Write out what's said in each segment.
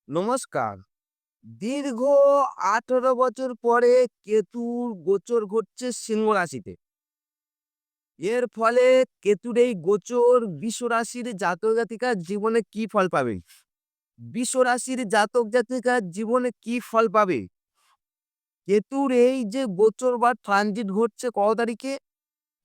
নমস্কার। দীর্ঘ ১৮ বছর পরে কেতুর গোচর ঘটছে সিংহ রাশিতে। এর ফলে কেতুর এই গোচর বৃষ রাশির জাতক জাতিকার জীবনে কি ফল পাবে? বৃষ রাশির জাতক জাতিকার জীবনে কি ফল পাবে? কেতুর এই যে গোচর বা ট্রানজিট ঘটছে কত তারিখে?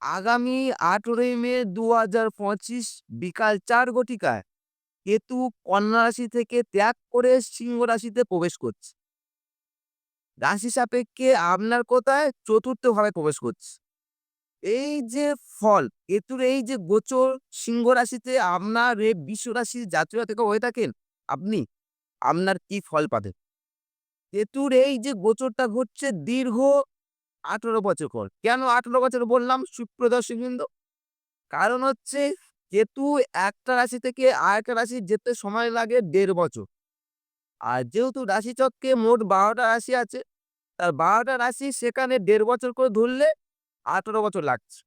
আগামী ১৮ই মে ২০২৫ বিকাল ৪ ঘটিকায় কেতু কন্যা রাশি থেকে ত্যাগ করে সিংহ রাশিতে প্রবেশ করছে। রাশি সাপেক্ষে আপনার কোথায়? চতুর্থ ভাবে প্রবেশ করছে। এই যে ফল, কেতুর এই যে গোচর সিংহ রাশিতে আপনার এই বৃষ রাশির জাতক জাতিকা হয়ে থাকেন, আপনি আপনার কি ফল পাবেন? কেতুর এই যে গোচরটা ঘটছে দীর্ঘ ১৮ বছর পর। কেন ১৮ বছর বললাম সুপ্রিয় দর্শকবৃন্দ? কারণ হচ্ছে কেতু একটা রাশি থেকে আরেকটা রাশি যেতে সময় লাগে ১.৫ বছর। আর যেহেতু রাশিচক্রে মোট ১২ টা রাশি আছে, তার ১২ টা রাশি সেখানে ১.৫ বছর করে ধরলে ১৮ বছর লাগছে।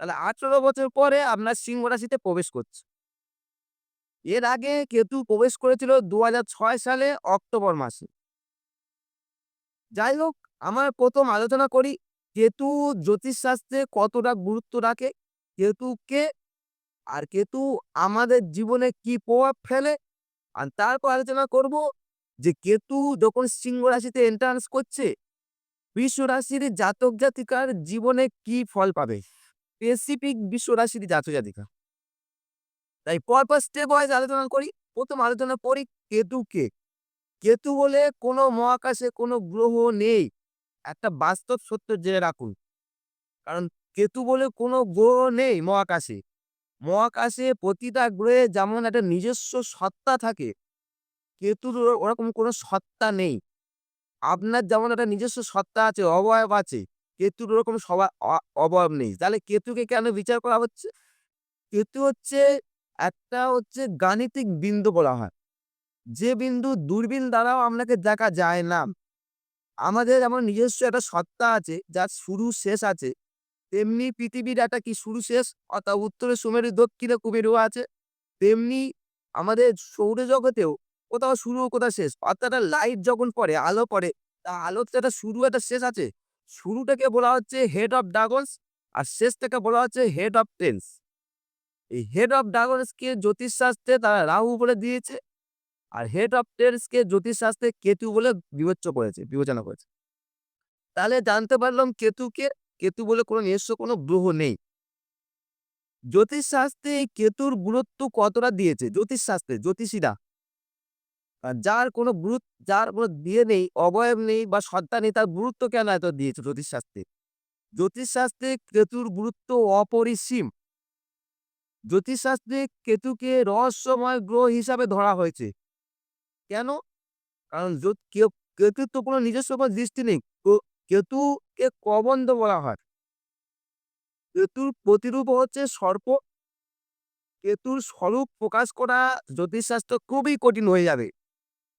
তাহলে ১৮ বছর পরে আপনার সিংহ রাশিতে প্রবেশ করছে। এর আগে কেতু প্রবেশ করেছিল ২০০৬ সালে অক্টোবর মাসে। যাই হোক, আমরা ১ম আলোচনা করি কেতু জ্যোতিষশাস্ত্রে কতটা গুরুত্ব রাখে, কেতুকে আর কেতু আমাদের জীবনে কি প্রভাব ফেলে। আর তারপর আলোচনা করব যে কেতু যখন সিংহ রাশিতে এন্ট্রান্স করছে, বৃষ রাশির জাতক জাতিকার জীবনে কি ফল পাবে? স্পেসিফিক বৃষ রাশির জাতক জাতিকা। তাই পরপর স্টেপ ওয়াইজ আলোচনা করি। ১ম আলোচনা করি কেতুকে। কেতু বলে কোনো মহাকাশে কোনো গ্রহ নেই। একটা বাস্তব সত্য জেনে রাখুন। কারণ কেতু বলে কোনো গ্রহ নেই মহাকাশে। মহাকাশে প্রতিটা গ্রহে যেমন একটা নিজস্ব সত্তা থাকে, কেতুর ওরকম কোনো সত্তা নেই। আপনার যেমন একটা নিজস্ব সত্তা আছে, অবয়ব আছে, কেতুর ওরকম অবয়ব নেই। তাহলে কেতুকে কেন বিচার করা হচ্ছে? কেতু হচ্ছে একটা হচ্ছে গাণিতিক বিন্দু বলা হয়। যে বিন্দু দূরবীন দ্বারাও আপনাকে দেখা যায় না। আমাদের যেমন নিজস্ব একটা সত্তা আছে যার শুরু শেষ আছে, তেমনি পৃথিবীর একটা কি শুরু শেষ অর্থাৎ উত্তরে সুমেরু দক্ষিণে কুমেরু আছে। তেমনি আমাদের সৌরজগতেও কোথাও শুরু কোথাও শেষ। অর্থাৎ একটা লাইট যখন পড়ে, আলো পড়ে, তা আলোর তো একটা শুরু একটা শেষ আছে। শুরুটাকে বলা হচ্ছে হেড অফ ড্রাগনস আর শেষটাকে বলা হচ্ছে হেড অফ টেন্স। এই হেড অফ ড্রাগনস কে জ্যোতিষশাস্ত্রে তারা রাহু বলে দিয়েছে। আর হেড অফ টেন্স কে জ্যোতিষশাস্ত্রে কেতু বলে বিবেচনা করেছে। তাহলে জানতে পারলাম কেতুকে, কেতু বলে কোনো নিজস্ব কোনো গ্রহ নেই। জ্যোতিষশাস্ত্রে এই কেতুর গুরুত্ব কতটা দিয়েছে জ্যোতিষশাস্ত্রে জ্যোতিষীরা? যার কোনো বিয়ে নেই, অবয়ব নেই বা সত্তা নেই তার গুরুত্ব কেন এত দিয়েছে জ্যোতিষশাস্ত্রে? জ্যোতিষশাস্ত্রে কেতুর গুরুত্ব অপরিসীম। জ্যোতিষশাস্ত্রে কেতুকে রহস্যময় গ্রহ হিসাবে ধরা হয়েছে। কেন? কারণ কেতুর তো কোনো নিজস্ব কোনো দৃষ্টি নেই। কেতুকে কবন্ধ বলা হয়। কেতুর প্রতিরূপ হচ্ছে সর্প। কেতুর স্বরূপ প্রকাশ করা জ্যোতিষশাস্ত্র খুবই কঠিন হয়ে যাবে।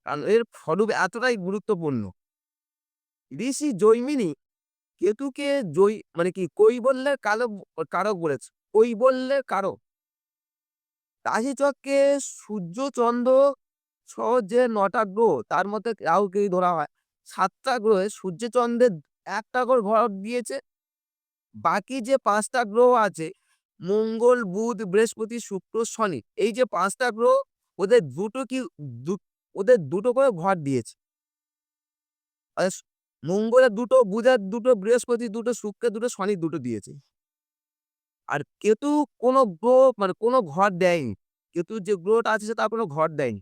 কারণ এর স্বরূপ এতটাই গুরুত্বপূর্ণ। ঋষি জৈমিনী কেতুকে মানে কি কৈবল্যের কারক বলেছে। কৈবল্যের কারক। রাশিচক্রে সূর্য, চন্দ্র সহ যে ৯ টা গ্রহ তার মধ্যে রাহুকেই ধরা হয়। ৭ টা গ্রহে সূর্য, চন্দ্রের ১ টা করে ঘর দিয়েছে। বাকি যে ৫ টা গ্রহ আছে মঙ্গল, বুধ, বৃহস্পতি, শুক্র, শনি। এই যে ৫ টা গ্রহ ওদের দুটো কি দু ওদের দুটো করে ঘর দিয়েছে। আস মঙ্গলের ২ টো, বুধের ২ টো, বৃহস্পতির ২ টো, শুক্রের ২ টো, শনির ২ টো দিয়েছে। আর কেতু কোনো গ্রহ মানে কোনো ঘর দেয়নি। কেতুর যে গ্রহটা আছে তার কোনো ঘর দেয়নি।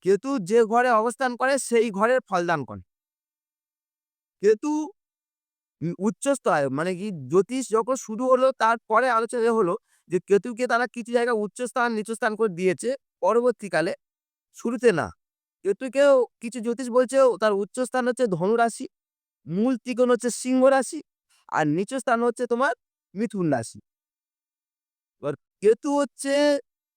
কেতু যে ঘরে অবস্থান করে সেই ঘরের ফলদান করে। কেতু উচ্চস্তয় মানে কি জ্যোতিষ যখন শুরু হলো তারপরে আলোচনা হলো যে কেতুকে তারা কিছু জায়গায় উচ্চস্থান, নিচস্থান করে দিয়েছে পরবর্তীকালে, শুরুতে না। কেতুকেও কিছু জ্যোতিষ বলছে তার উচ্চস্থান হচ্ছে ধনু রাশি, মূল ত্রিকোণ হচ্ছে সিংহ রাশি, আর নিচু স্থান হচ্ছে তোমার মিথুন রাশি। এবার কেতু হচ্ছে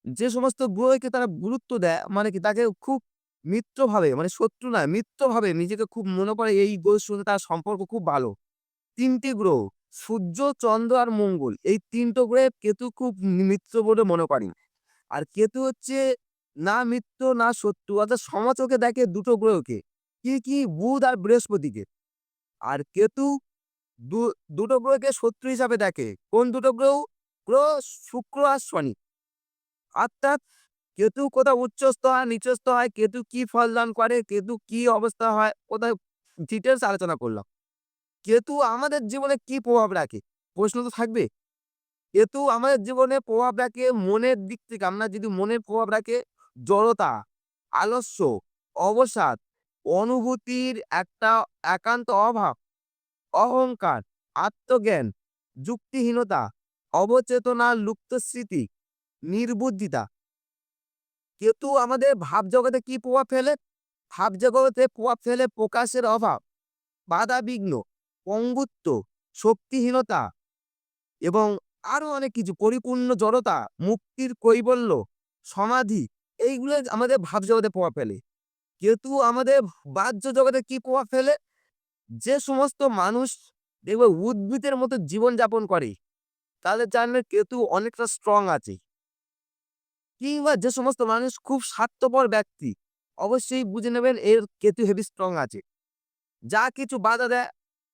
যে সমস্ত গ্রহকে তারা গুরুত্ব দেয় মানে কি তাকে খুব মিত্রভাবে মানে শত্রু নয় মিত্রভাবে নিজেকে খুব মনে করে এই গ্রহের সঙ্গে তার সম্পর্ক খুব ভালো। ৩ টি গ্রহ সূর্য, চন্দ্র আর মঙ্গল। এই ৩ টো গ্রহে কেতু খুব মিত্র বলে মনে করেন। আর কেতু হচ্ছে না মিত্র না শত্রু, অর্থাৎ সমচোখে দেখে দুটো গ্রহকে। কি? বুধ আর বৃহস্পতিকে। আর কেতু দু দুটো গ্রহকে শত্রু হিসাবে দেখে। কোন দুটো গ্রহ? গ্রহ শুক্র আর শনি। অর্থাৎ কেতু কোথাও উচ্চস্থ হয়, নিচস্থ হয়, কেতু কি ফলদান করে, কেতু কি অবস্থা হয়, কোথায় ডিটেইলস আলোচনা করলাম। কেতু আমাদের জীবনে কি প্রভাব রাখে? প্রশ্ন তো থাকবে। কেতু আমাদের জীবনে প্রভাব রাখে মনের দিক থেকে। আমরা যদি মনের প্রভাব রাখে জড়তা, আলস্য, অবসাদ, অনুভূতির একটা একান্ত অভাব, অহংকার, আত্মজ্ঞান, যুক্তিহীনতা, অবচেতনার লুপ্ত স্মৃতি, নির্বুদ্ধিতা। কেতু আমাদের ভাবজগতে কি প্রভাব ফেলে? ভাবজগতে প্রভাব ফেলে প্রকাশের অভাব, বাধাবিঘ্ন, পঙ্গুত্ব, শক্তিহীনতা এবং আরো অনেক কিছু, পরিপূর্ণ জড়তা, মুক্তির কৈবল্য, সমাধি, এইগুলো আমাদের ভাবজগতে প্রভাব ফেলে। কেতু আমাদের বাহ্য জগতে কি প্রভাব ফেলে? যে সমস্ত মানুষ দেখবে উদ্ভিদের মতো জীবনযাপন করে, তাদের জানবে কেতু অনেকটা স্ট্রং আছে। কিংবা যে সমস্ত মানুষ খুব স্বার্থপর ব্যক্তি, অবশ্যই বুঝে নেবেন এর কেতু হেভি স্ট্রং আছে। যা কিছু বাধা দেয়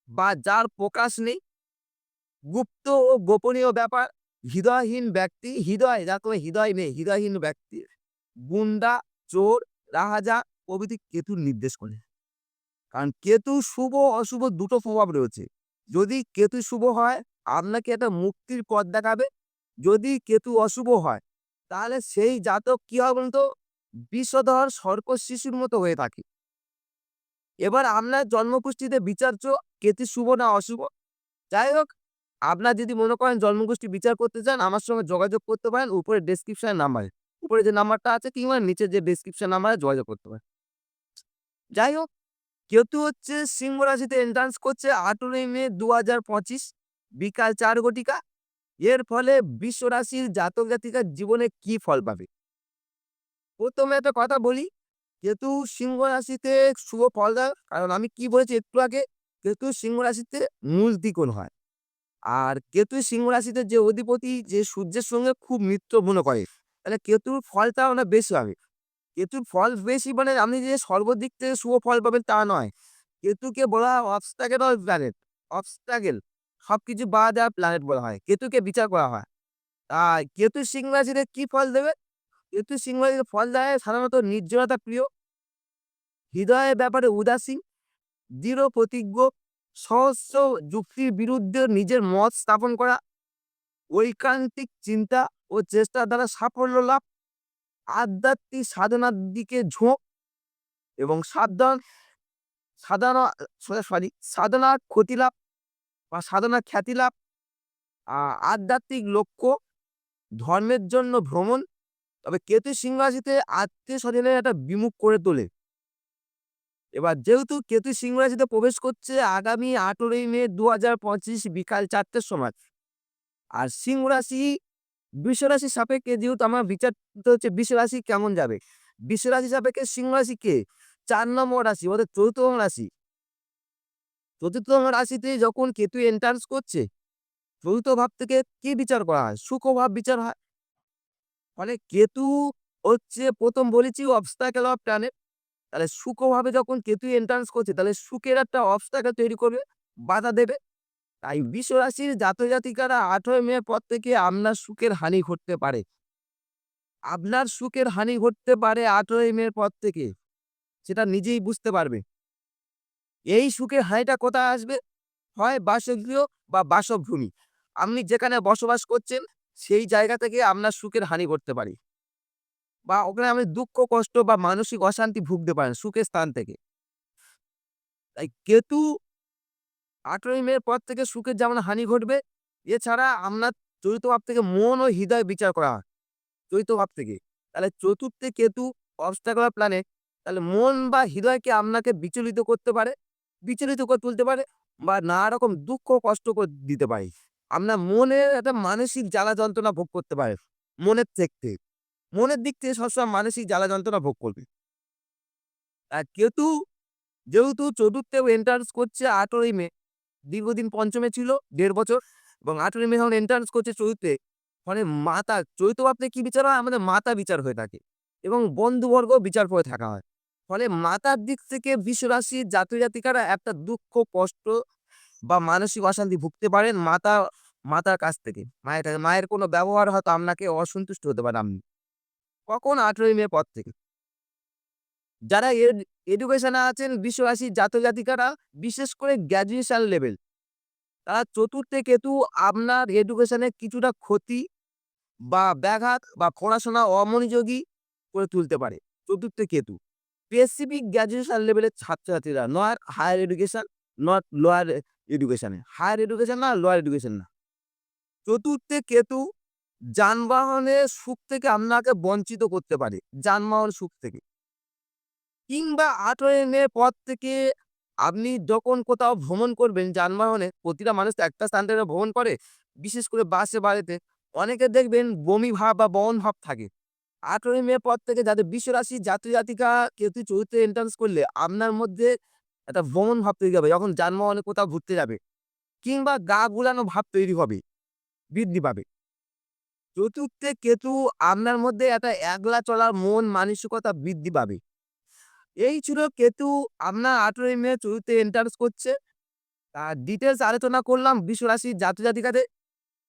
বা যার প্রকাশ নেই, গুপ্ত ও গোপনীয় ব্যাপার, হৃদয়হীন ব্যক্তি, যার কোনো হৃদয় নেই, হৃদয়হীন ব্যক্তি, গুন্ডা, চোর, রাহাজা প্রভৃতি কেতুর নির্দেশ করে। কারণ কেতু শুভ অশুভ দুটো প্রভাব রয়েছে। যদি কেতু শুভ হয়, আপনাকে একটা মুক্তির পথ দেখাবে। যদি কেতু অশুভ হয়, তাহলে সেই জাতক কি হয় বলুন তো? বিষধর সর্প শিশুর মতো হয়ে থাকে। এবার আপনার জন্মকুষ্ঠিতে বিচার্য কেতু শুভ না অশুভ। যাই হোক, আপনার যদি মনে করেন জন্মকুষ্ঠি বিচার করতে চান, আমার সঙ্গে যোগাযোগ করতে পারেন উপরে ডেসক্রিপশন নাম্বারে। উপরে যে নাম্বারটা আছে কিংবা নিচে যে ডেসক্রিপশন নাম্বারে যোগাযোগ করতে পারেন। যাই হোক, কেতু হচ্ছে সিংহ রাশিতে এন্ট্রান্স করছে ১৮ই মে ২০২৫ বিকাল ৪ ঘটিকা। এর ফলে বৃষ রাশির জাতক জাতিকার জীবনে কি ফল পাবে? প্রথমে একটা কথা বলি, কেতু সিংহ রাশিতে শুভ ফল দেয়। কারণ আমি কি বলেছি একটু আগে, কেতু সিংহ রাশিতে মূল ত্রিকোণ হয়। আর কেতু সিংহ রাশিতে যে অধিপতি যে সূর্যের সঙ্গে খুব মিত্র মনে করে, তাহলে কেতুর ফলটা অনেক বেশি হবে। কেতুর ফল বেশি মানে আপনি যে সর্বদিক থেকে শুভ ফল পাবেন তা নয়। কেতুকে বলা হয় অবস্ট্যাকেল প্ল্যানেট। অবস্ট্যাকেল, সবকিছু বাধা দেওয়া প্ল্যানেট বলা হয়। কেতুকে বিচার করা হয়। কেতু সিংহ রাশিতে কি ফল দেবে? কেতু সিংহ রাশিতে ফল দেয় সাধারণত নির্জনতা প্রিয়, হৃদয়ের ব্যাপারে উদাসীন, দৃঢ় প্রতিজ্ঞ, সহস্র যুক্তির বিরুদ্ধে নিজের মত স্থাপন করা, ঐকান্তিক চিন্তা ও চেষ্টার দ্বারা সাফল্য লাভ, আধ্যাত্মিক সাধনার দিকে ঝোঁক এবং সাধনা সাধনার ক্ষতি লাভ বা সাধনার খ্যাতি লাভ, আধ্যাত্মিক লক্ষ্য, ধর্মের জন্য ভ্রমণ। তবে কেতু সিংহ রাশিতে আত্মীয়-স্বজনের একটা বিমুখ করে তোলে। এবার যেহেতু কেতু সিংহ রাশিতে প্রবেশ করছে আগামী ১৮ই মে ২০২৫ বিকাল ৪ টের সময়। আর সিংহ রাশি বৃষরাশির সাপেক্ষে যেহেতু আমার বিচারটা হচ্ছে বৃষরাশি কেমন যাবে? বৃষরাশি সাপেক্ষে সিংহ রাশি কে? ৪ নম্বর রাশি, অর্থাৎ ৪র্থ রাশি। ৪র্থ রাশিতে যখন কেতু এন্ট্রান্স করছে, ৪র্থ ভাব থেকে কি বিচার করা হয়? সুখভাব বিচার হয়। ফলে কেতু হচ্ছে ১ম বলেছি অবস্ট্যাকেল অফ প্ল্যানেট। তাহলে সুখভাবে যখন কেতু এন্ট্রান্স করছে, তাহলে সুখের একটা অবস্ট্যাকেল তৈরি করবে, বাধা দেবে। তাই বৃষরাশির জাতক জাতিকারা ১৮ মে পর থেকে আপনার সুখের হানি ঘটতে পারে। আপনার সুখের হানি ঘটতে পারে ১৮ই মে পর থেকে। সেটা নিজেই বুঝতে পারবে। এই সুখের হানিটা কোথায় আসবে? হয় বাসগৃহ বা বাসভূমি। আপনি যেখানে বসবাস করছেন, সেই জায়গা থেকে আপনার সুখের হানি ঘটতে পারে। বা ওখানে আপনি দুঃখ, কষ্ট বা মানসিক অশান্তি ভুগতে পারেন সুখের স্থান থেকে। তাই কেতু ১৮ই মে পর থেকে সুখের যেমন হানি ঘটবে, এছাড়া আপনার চরিত্র ভাব থেকে মন ও হৃদয় বিচার করা হয়। চৈত্র ভাব থেকে। তাহলে চতুর্থে কেতু অবস্ট্যাকল প্ল্যানেট, তাহলে মন বা হৃদয়কে আপনাকে বিচলিত করতে পারে, বিচলিত করে তুলতে পারে বা নানা রকম দুঃখ কষ্ট দিতে পারে। আপনার মনের একটা মানসিক জ্বালা যন্ত্রণা ভোগ করতে পারে। মনের থেকে মনের দিক থেকে সবসময় মানসিক জ্বালা যন্ত্রণা ভোগ করবে। আর কেতু যেহেতু চতুর্থে এন্ট্রান্স করছে ১৮ই মে, দীর্ঘদিন পঞ্চমে ছিল ১.৫ বছর এবং ১৮ই মে যখন এন্ট্রান্স করছে চতুর্থে, ফলে মাতা চৈত্র ভাব থেকে কি বিচার হয়? আমাদের মাতা বিচার হয়ে থাকে। এবং বন্ধুবর্গ বিচার করে থাকা হয়। ফলে মাতার দিক থেকে বৃষরাশির জাতক-জাতিকারা একটা দুঃখ, কষ্ট বা মানসিক অশান্তি ভুগতে পারেন মাতার কাছ থেকে। মায়ের কোনো ব্যবহার হয়তো আপনাকে অসন্তুষ্ট হতে পারেন আপনি। কখন ১৮ই মে পর থেকে। যারা এডুকেশনে আছেন বৃষরাশির জাতক-জাতিকারা বিশেষ করে গ্র্যাজুয়েশন লেভেল, তারা ৪র্থে কেতু আপনার এডুকেশনে কিছুটা ক্ষতি বা ব্যাঘাত বা পড়াশোনা অমনোযোগী করে তুলতে পারে। ৪র্থে কেতু। স্পেসিফিক গ্র্যাজুয়েশন লেভেলের ছাত্রছাত্রীরা, not higher education, not lower education এ। হায়ার এডুকেশন না, লোয়ার এডুকেশন না। ৪র্থে কেতু যানবাহনের সুখ থেকে আপনাকে বঞ্চিত করতে পারে। যানবাহন সুখ থেকে। কিংবা ১৮ই মে পর থেকে আপনি যখন কোথাও ভ্রমণ করবেন যানবাহনে, প্রতিটা মানুষ তো একটা স্থান থেকে ভ্রমণ করে। বিশেষ করে বাসে বাড়িতে অনেকের দেখবেন বমি ভাব বা বমন ভাব থাকে। ১৮ই মে পর থেকে যাদের বৃষরাশি জাতক-জাতিকা কেতু ৪র্থে এন্ট্রান্স করলে আপনার মধ্যে একটা বমন ভাব তৈরি হবে যখন যানবাহনে কোথাও ঘুরতে যাবে। কিংবা গা গুলানো ভাব তৈরি হবে, বৃদ্ধি পাবে। ৪র্থে কেতু আপনার মধ্যে একটা একলা চলার মন মানসিকতা বৃদ্ধি পাবে। এই ছিল কেতু আপনার ১৮ই মে ৪র্থে এন্ট্রান্স করছে। ডিটেইলস আলোচনা করলাম বৃষরাশির জাতক-জাতিকাদের।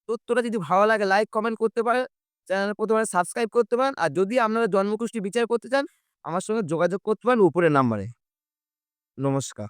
তথ্যটা যদি ভালো লাগে লাইক, কমেন্ট করতে পারেন। চ্যানেলে ১ম বার সাবস্ক্রাইব করতে পারেন। আর যদি আপনারা জন্মকুষ্টি বিচার করতে চান, আমার সঙ্গে যোগাযোগ করতে পারেন উপরের নাম্বারে। নমস্কার।